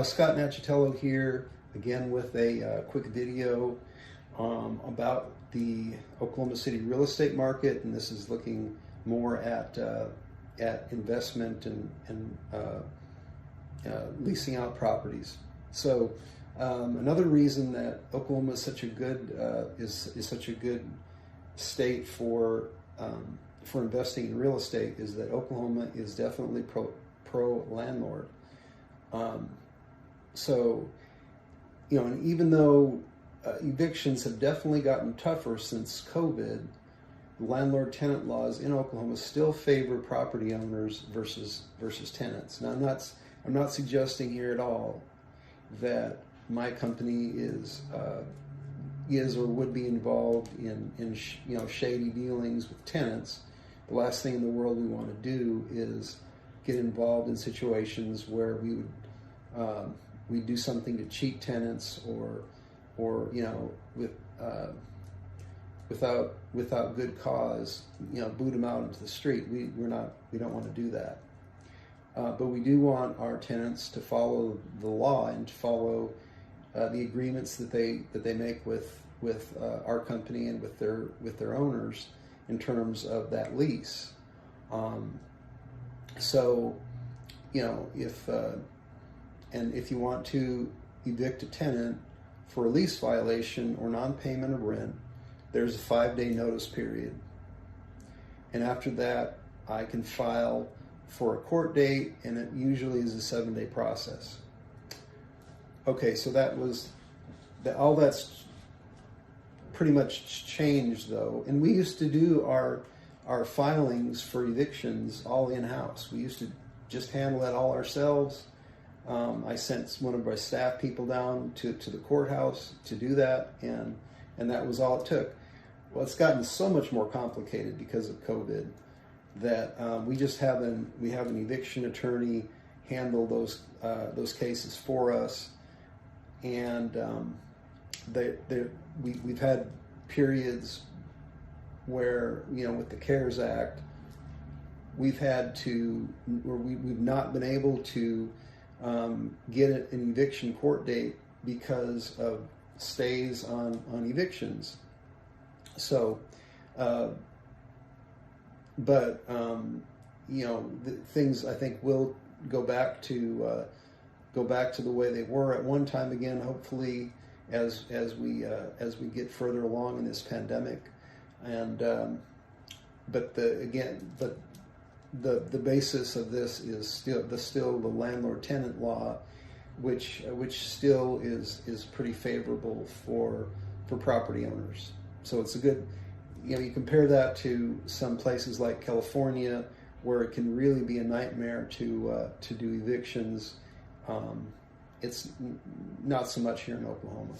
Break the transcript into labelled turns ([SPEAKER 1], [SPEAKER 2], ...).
[SPEAKER 1] Scott Nachatilo here, again with a quick video about the Oklahoma City real estate market, and this is looking more at investment and leasing out properties. So another reason that Oklahoma is such a good is such a good state for investing in real estate is that Oklahoma is definitely pro-landlord. So, you know, and even though evictions have definitely gotten tougher since COVID, landlord-tenant laws in Oklahoma still favor property owners versus tenants. Now, I'm not suggesting here at all that my company is or would be involved in shady dealings with tenants. The last thing in the world we want to do is get involved in situations where we would we do something to cheat tenants or without good cause, boot them out into the street. We don't want to do that. But we do want our tenants to follow the law and to follow the agreements that they make with our company and with their owners in terms of that lease. So, if you want to evict a tenant for a lease violation or non-payment of rent, there's a 5-day notice period. And after that, I can file for a court date, and it usually is a 7-day process. Okay, so all that's pretty much changed though. And we used to do our filings for evictions all in-house. We used to just handle that all ourselves. I sent one of my staff people down to the courthouse to do that, and that was all it took. Well, it's gotten so much more complicated because of COVID that we have an eviction attorney handle those cases for us, and we've had periods where with the CARES Act we've not been able to get an eviction court date because of stays on evictions. So, things I think will go back to the way they were at one time again. Hopefully, as we get further along in this pandemic, and the basis of this is still the landlord-tenant law, which still is pretty favorable for property owners. So it's a good, you compare that to some places like California where it can really be a nightmare to do evictions. It's not so much here in Oklahoma.